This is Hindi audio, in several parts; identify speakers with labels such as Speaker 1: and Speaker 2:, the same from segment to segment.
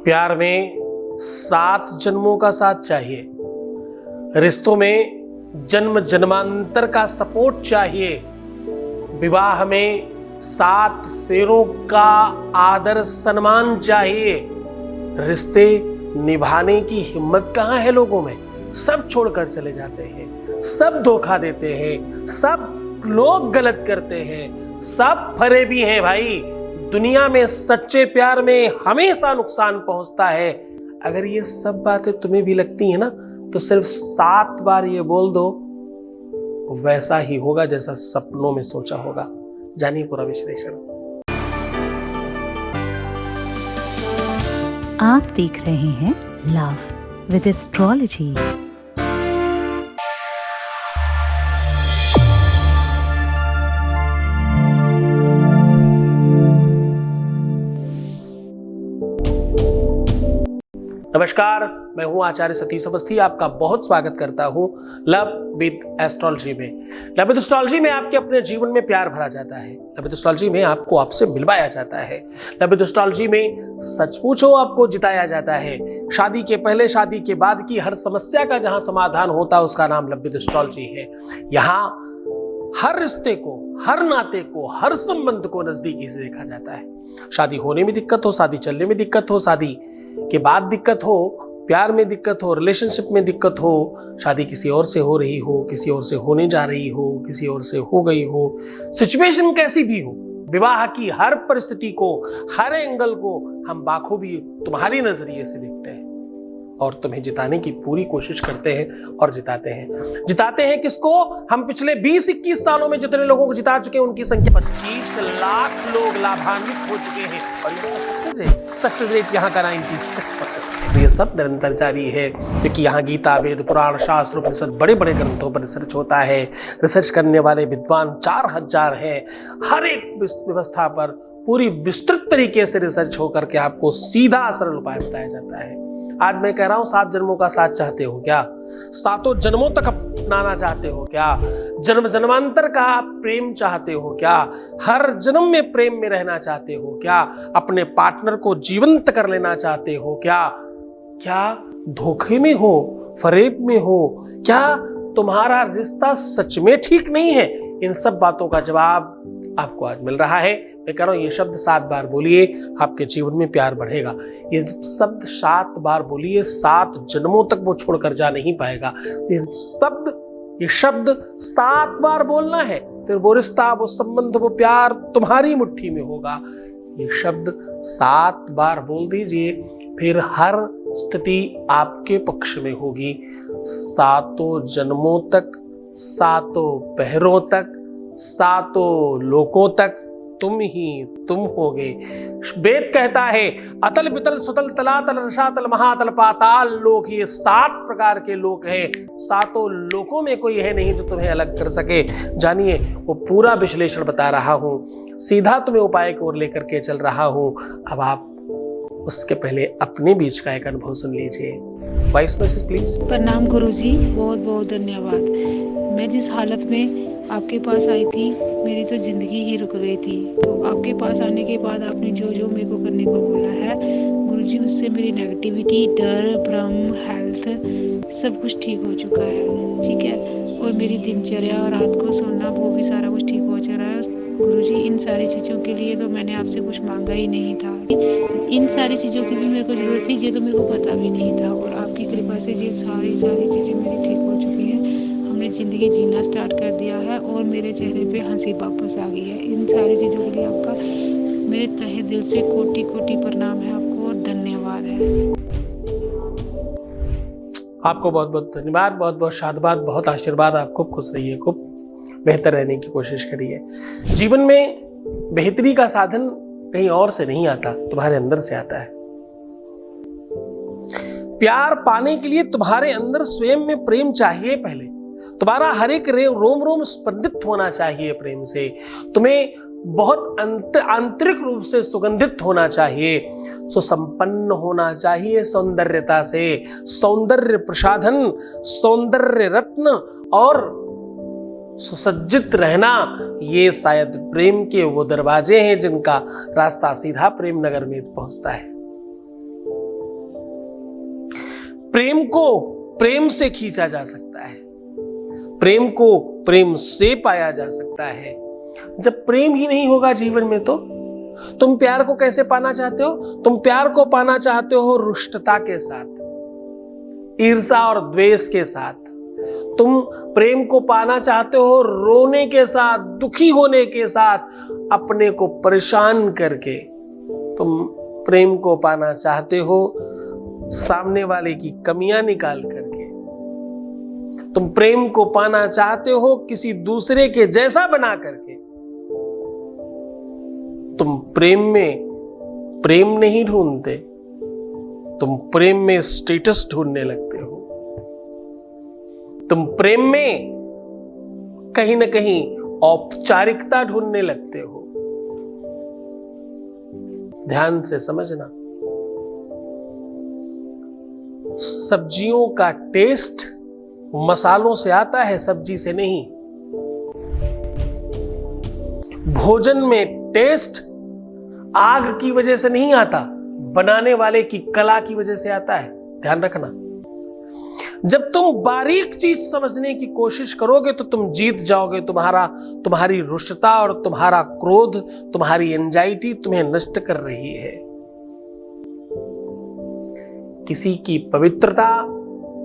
Speaker 1: प्यार में 7 जन्मों का साथ चाहिए, रिश्तों में जन्म जन्मांतर का सपोर्ट चाहिए, विवाह में 7 फेरों का आदर सम्मान चाहिए। रिश्ते निभाने की हिम्मत कहाँ है लोगों में? सब छोड़कर चले जाते हैं, सब धोखा देते हैं, सब लोग गलत करते हैं, सब फरेबी हैं भाई। दुनिया में सच्चे प्यार में हमेशा नुकसान पहुंचता है। अगर ये सब बातें तुम्हें भी लगती हैं ना, तो सिर्फ 7 बार ये बोल दो, वैसा ही होगा जैसा सपनों में सोचा होगा। जानिए पूरा विश्लेषण।
Speaker 2: आप देख रहे हैं लव विद एस्ट्रोलॉजी।
Speaker 1: नमस्कार, मैं हूं आचार्य सतीश अवस्थी। आपका बहुत स्वागत करता हूं लव विद एस्ट्रोलॉजी में। लव विद एस्ट्रोलॉजी में आपके अपने जीवन में प्यार भरा जाता है। लव विद एस्ट्रोलॉजी में आपको आपसे मिलवाया जाता है। लव विद एस्ट्रोलॉजी में सच पूछो आपको जिताया जाता है। शादी के पहले, शादी के बाद की हर समस्या का जहां समाधान होता है, उसका नाम लव विद एस्ट्रोलॉजी है। यहाँ हर रिश्ते को, हर नाते को, हर संबंध को नजदीकी से देखा जाता है। शादी होने में दिक्कत हो, शादी चलने में दिक्कत हो, शादी के बाद दिक्कत हो, प्यार में दिक्कत हो, रिलेशनशिप में दिक्कत हो, शादी किसी और से हो रही हो, किसी और से होने जा रही हो, किसी और से हो गई हो, सिचुएशन कैसी भी हो, विवाह की हर परिस्थिति को, हर एंगल को हम बाखूबी तुम्हारी नजरिए से देखते हैं और तुम्हें जिताने की पूरी कोशिश करते हैं और जिताते हैं। जिताते हैं किसको? हम पिछले 20-21 सालों में जितने लोगों को जिता चुके हैं, उनकी संख्या 25 लाख लोग लाभान्वित हो चुके हैं और ये सक्सेस रेट यहाँ का 96%। ये सब निरंतर जारी है, क्योंकि यहाँ गीता, वेद, पुराण, शास्त्र, उपनिषद, बड़े बड़े ग्रंथों पर रिसर्च होता है। रिसर्च करने वाले विद्वान 4000 हैं। हर एक व्यवस्था पर पूरी विस्तृत तरीके से रिसर्च होकर के आपको सीधा सरल उपाय बताया जाता है। आज मैं कह रहा हूं, 7 जन्मों का साथ चाहते हो क्या? 7 जन्मों तक अपनाना चाहते हो क्या? जन्म जन्मांतर का प्रेम चाहते हो क्या? हर जन्म में प्रेम में रहना चाहते हो क्या? अपने पार्टनर को जीवंत कर लेना चाहते हो क्या? क्या धोखे में हो, फरेब में हो? क्या तुम्हारा रिश्ता सच में ठीक नहीं है? इन सब बातों का जवाब आपको आज मिल रहा है। मैं कह रहा हूं, ये शब्द 7 बार बोलिए, आपके जीवन में प्यार बढ़ेगा। ये शब्द 7 बार बोलिए, 7 जन्मों तक वो छोड़कर जा नहीं पाएगा। ये शब्द 7 बार बोलना है, फिर वो रिश्ता, वो संबंध, वो प्यार तुम्हारी मुट्ठी में होगा। ये शब्द 7 बार बोल दीजिए, फिर हर स्थिति आपके पक्ष में होगी। 7 जन्मों तक, 7 पहरों तक, 7 लोकों तक तुम ही तुम होगे। वेद कहता है, अतल वितल सुतल तलातल रसातल महातल पाताल लोक, ये 7 प्रकार के लोक हैं। 7 लोकों में कोई है नहीं जो तुम्हें अलग कर सके। जानिए, वो पूरा विश्लेषण बता रहा हूं, सीधा तुम्हें उपाय की ओर लेकर के चल रहा हूं। अब आप उसके पहले अपने बीच का एक अनुभव सुन लीजिए। Voice message please.
Speaker 3: प्रणाम गुरुजी, बहुत बहुत धन्यवाद। मैं जिस हालत में आपके पास आई थी, मेरी तो जिंदगी ही रुक गई थी। तो आपके पास आने के बाद आपने जो जो मेरे को करने को बोला है गुरुजी, उससे मेरी नेगेटिविटी, डर, भ्रम, हेल्थ सब कुछ ठीक हो चुका है। ठीक है, और मेरी दिनचर्या, रात को सोना, वो भी सारा कुछ ठीक हो चुका है। गुरुजी, इन सारी चीज़ों के लिए तो मैंने आपसे कुछ मांगा ही नहीं था। इन सारी चीज़ों की भी मेरे को ज़रूरत थी, ये तो मेरे को पता भी नहीं था। और आपकी कृपा से ये सारी चीज़ें मेरी ठीक हो चुकी हैं। हमने ज़िंदगी जीना स्टार्ट कर दिया है और मेरे चेहरे पे हंसी वापस आ गई है। इन सारी चीज़ों के लिए आपका मेरे तहे दिल से कोटि कोटि प्रणाम है आपको और धन्यवाद है।
Speaker 1: आपको बहुत बहुत धन्यवाद, बहुत बहुत शादबाद, बहुत आशीर्वाद। आप खूब खुश रहिए, खूब बेहतर रहने की कोशिश करिए। जीवन में बेहतरी का साधन कहीं और से नहीं आता, तुम्हारे अंदर से आता है। प्यार पाने के लिए तुम्हारे अंदर स्वयं में प्रेम चाहिए। पहले तुम्हारा हर एक रोम रोम स्पंदित होना चाहिए प्रेम से। तुम्हें बहुत आंतरिक रूप से सुगंधित होना चाहिए, सुसंपन्न होना चाहिए सौंदर्यता से। सौंदर्य प्रसाधन, सौंदर्य रत्न और सुसज्जित रहना, ये शायद प्रेम के वो दरवाजे हैं जिनका रास्ता सीधा प्रेम नगर में पहुंचता है। प्रेम को प्रेम से खींचा जा सकता है, प्रेम को प्रेम से पाया जा सकता है। जब प्रेम ही नहीं होगा जीवन में तो तुम प्यार को कैसे पाना चाहते हो? तुम प्यार को पाना चाहते हो रुष्टता के साथ, ईर्ष्या और द्वेष के साथ। तुम प्रेम को पाना चाहते हो रोने के साथ, दुखी होने के साथ, अपने को परेशान करके। तुम प्रेम को पाना चाहते हो सामने वाले की कमियां निकाल करके। तुम प्रेम को पाना चाहते हो किसी दूसरे के जैसा बना करके। तुम प्रेम में प्रेम नहीं ढूंढते, तुम प्रेम में स्टेटस ढूंढने लगते हो। तुम प्रेम में कहीं ना कहीं औपचारिकता ढूंढने लगते हो। ध्यान से समझना, सब्जियों का टेस्ट मसालों से आता है, सब्जी से नहीं। भोजन में टेस्ट आग की वजह से नहीं आता, बनाने वाले की कला की वजह से आता है। ध्यान रखना, जब तुम बारीक चीज समझने की कोशिश करोगे तो तुम जीत जाओगे। तुम्हारी रुष्टता और तुम्हारा क्रोध, तुम्हारी एंजाइटी तुम्हें नष्ट कर रही है। किसी की पवित्रता,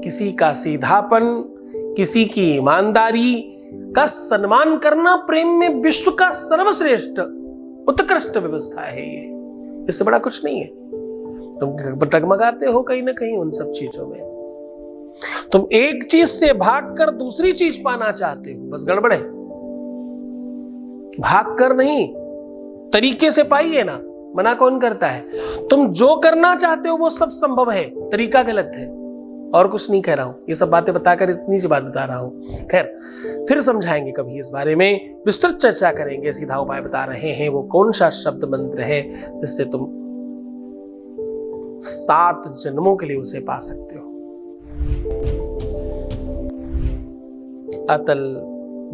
Speaker 1: किसी का सीधापन, किसी की ईमानदारी का सम्मान करना प्रेम में विश्व का सर्वश्रेष्ठ उत्कृष्ट व्यवस्था है। ये इससे बड़ा कुछ नहीं है। तुम डगमगाते हो कहीं ना कहीं उन सब चीजों में। तुम एक चीज से भागकर दूसरी चीज पाना चाहते हो, बस गड़बड़ है। भागकर नहीं, तरीके से पाइए ना, मना कौन करता है? तुम जो करना चाहते हो वो सब संभव है, तरीका गलत है। और कुछ नहीं कह रहा हूं, ये सब बातें बताकर इतनी सी बात बता रहा हूं। खैर, फिर समझाएंगे कभी इस बारे में, विस्तृत चर्चा करेंगे। सीधा उपाय बता रहे हैं, वो कौन सा शब्द मंत्र है जिससे तुम 7 जन्मों के लिए उसे पा सकते हो। अतल,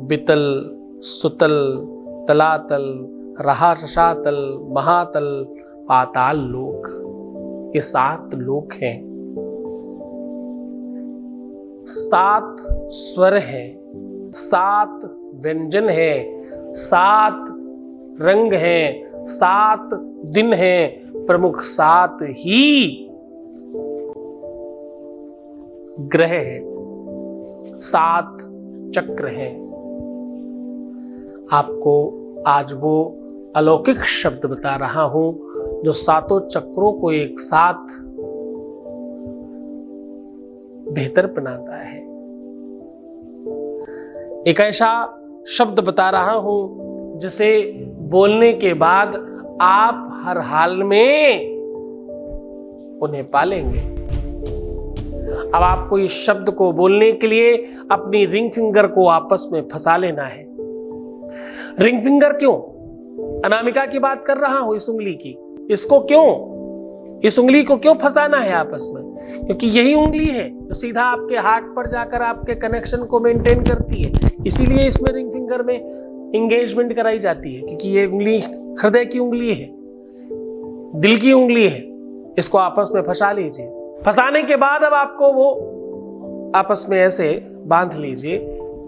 Speaker 1: बितल, सुतल, तलातल, रहा, रसातल, महातल, पाताल लोक, ये 7 लोक हैं। 7 स्वर हैं, 7 व्यंजन हैं, 7 रंग हैं, 7 दिन हैं, प्रमुख 7 ही ग्रह हैं, 7 चक्र हैं। आपको आज वो अलौकिक शब्द बता रहा हूं जो 7 चक्रों को एक साथ बेहतर बनाता है। एक ऐसा शब्द बता रहा हूं जिसे बोलने के बाद आप हर हाल में उन्हें पालेंगे। अब आपको इस शब्द को बोलने के लिए अपनी रिंग फिंगर को आपस में फंसा लेना है। रिंग फिंगर क्यों? अनामिका की बात कर रहा हूं, इस उंगली की। इसको क्यों, इस उंगली को क्यों फंसाना है आपस में? क्योंकि यही उंगली है जो सीधा आपके हार्ट पर जाकर आपके कनेक्शन को मेंटेन करती है। इसीलिए इसमें रिंग फिंगर में एंगेजमेंट कराई जाती है, क्योंकि ये उंगली हृदय की उंगली है, दिल की उंगली है। इसको आपस में फंसा लीजिए। फंसाने के बाद अब आपको वो आपस में ऐसे बांध लीजिए।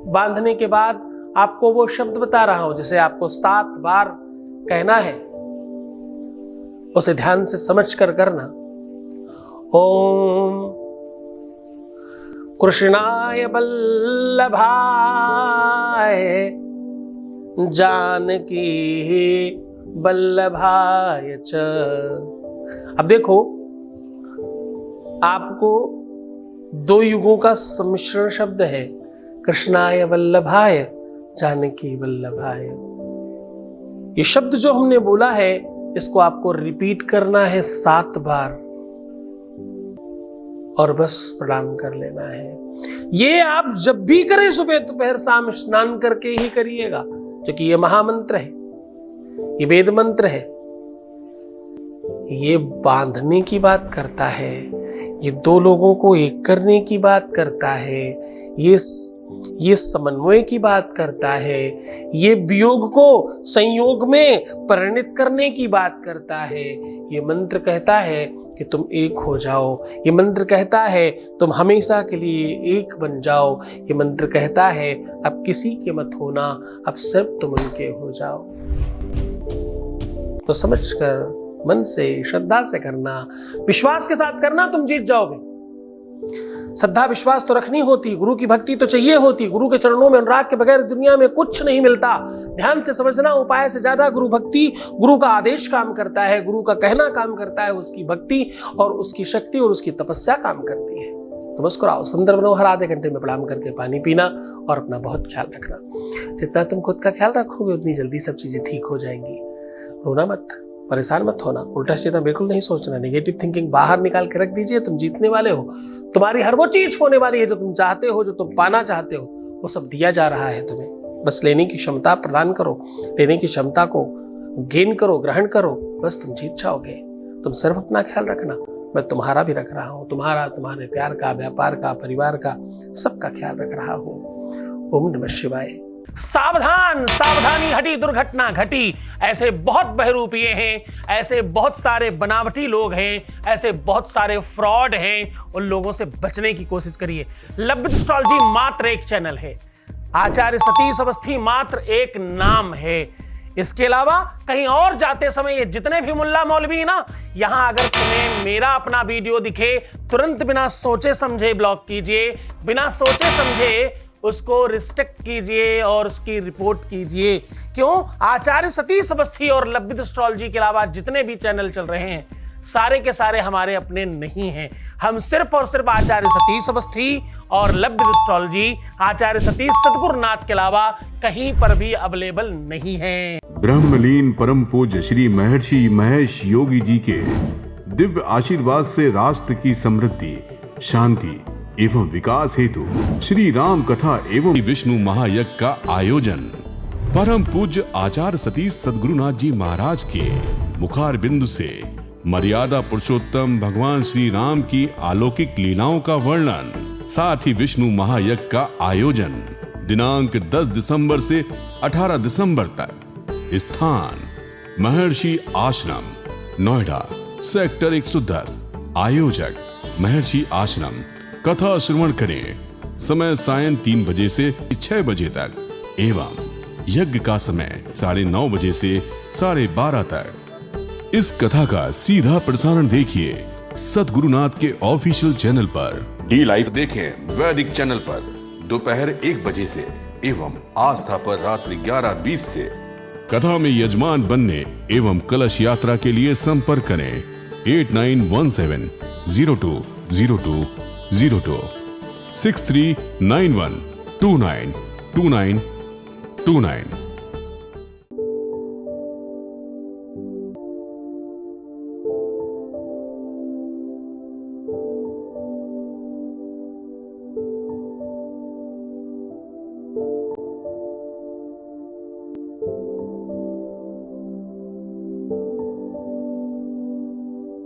Speaker 1: बांधने के बाद आपको वो शब्द बता रहा हूं जिसे आपको 7 बार कहना है, उसे ध्यान से समझ कर करना। ओम कृष्णाय बल्लभाय जानकी बल्लभाय च। अब देखो, आपको 2 युगों का सम्मिश्रण शब्द है, कृष्णाय वल्लभाय जानकी वल्लभाय। ये शब्द जो हमने बोला है इसको आपको रिपीट करना है 7 बार और बस प्रणाम कर लेना है। ये आप जब भी करें, सुबह दोपहर शाम स्नान करके ही करिएगा, क्योंकि ये महामंत्र है, ये वेद मंत्र है। ये बांधने की बात करता है, ये 2 लोगों को एक करने की बात करता है, ये समन्वय की बात करता है, ये वियोग को संयोग में परिणित करने की बात करता है। ये मंत्र कहता है कि तुम एक हो जाओ। ये मंत्र कहता है तुम हमेशा के लिए एक बन जाओ। ये मंत्र कहता है अब किसी के मत होना, अब सिर्फ तुम उनके हो जाओ। तो समझकर, मन से, श्रद्धा से करना, विश्वास के साथ करना, तुम जीत जाओगे। श्रद्धा विश्वास तो रखनी होती, गुरु की भक्ति तो चाहिए होती। गुरु के चरणों में अनुराग के बगैर दुनिया में कुछ नहीं मिलता। ध्यान से समझना, उपाय से ज्यादा गुरु भक्ति, गुरु का आदेश काम करता है, गुरु का कहना काम करता है, उसकी भक्ति और उसकी शक्ति और उसकी तपस्या काम करती है। तो मुस्कुराओ, सुंदर बनो, हर आधे घंटे में प्रणाम करके पानी पीना और अपना बहुत ख्याल रखना। जितना तुम खुद का ख्याल रखोगे उतनी जल्दी सब चीजें ठीक हो जाएंगी। रोना मत, परेशान मत होना, उल्टा सीधा बिल्कुल नहीं सोचना। नेगेटिव थिंकिंग बाहर निकाल के रख दीजिए। तुम जीतने वाले हो। तुम्हारी हर वो चीज होने वाली है जो तुम चाहते हो, जो तुम पाना चाहते हो, वो सब दिया जा रहा है तुम्हें। बस लेने की क्षमता प्रदान करो, लेने की क्षमता को गेन करो, ग्रहण करो, बस तुम जीत जाओगे। तुम सिर्फ अपना ख्याल रखना, मैं तुम्हारा भी रख रहा हूँ। तुम्हारा, तुम्हारे प्यार का, व्यापार का, परिवार का, सबका ख्याल रख रहा हूँ। ओम नमः शिवाय। सावधान, सावधानी हटी, दुर्घटना घटी। ऐसे बहुत बहरूपिये हैं, ऐसे बहुत सारे बनावटी लोग हैं, ऐसे बहुत सारे फ्रॉड हैं। उन लोगों से बचने की कोशिश करिए। लब्ध एस्ट्रोलॉजी मात्र एक चैनल है, आचार्य सतीश अवस्थी मात्र एक नाम है। इसके अलावा कहीं और जाते समय ये जितने भी मुल्ला मौलवी है ना, यहां अगर तुम्हें मेरा अपना वीडियो दिखे, तुरंत बिना सोचे समझे ब्लॉक कीजिए, बिना सोचे समझे उसको रिस्ट्रिक्ट कीजिए और उसकी रिपोर्ट कीजिए। क्यों? आचार्य सतीश अवस्थी और लब्ध एस्ट्रोलॉजी के अलावा जितने भी चैनल चल रहे हैं, सारे के सारे हमारे अपने नहीं हैं। हम सिर्फ और सिर्फ आचार्य सतीश अवस्थी और लब्ध एस्ट्रोलॉजी, आचार्य सतीश सद्गुरुनाथ के अलावा कहीं पर भी अवेलेबल नहीं है।
Speaker 4: ब्रह्मलीन परम पूज्य श्री महर्षि महेश योगी जी के दिव्य आशीर्वाद से राष्ट्र की समृद्धि, शांति एवं विकास हेतु श्री राम कथा एवं विष्णु महायज्ञ का आयोजन परम पूज्य आचार्य सतीश सद्गुरुनाथ जी महाराज के मुखार बिंदु से मर्यादा पुरुषोत्तम भगवान श्री राम की अलौकिक लीलाओं का वर्णन, साथ ही विष्णु महायज्ञ का आयोजन दिनांक 10 दिसंबर से 18 दिसंबर तक। स्थान महर्षि आश्रम, नोएडा, सेक्टर 110। आयोजक महर्षि आश्रम। कथा श्रवण करें। समय सायं 3 बजे से 6 बजे तक एवं यज्ञ का समय 9:30 बजे से 12:30 तक। इस कथा का सीधा प्रसारण देखिए सद्गुरुनाथ के ऑफिशियल चैनल पर।
Speaker 5: डी लाइव देखें वैदिक चैनल पर दोपहर 1 बजे से एवं आस्था पर रात्रि 11:20 से।
Speaker 4: कथा में यजमान बनने एवं कलश यात्रा के लिए संपर्क करें 8917 02 02 02 6391 29 29 29।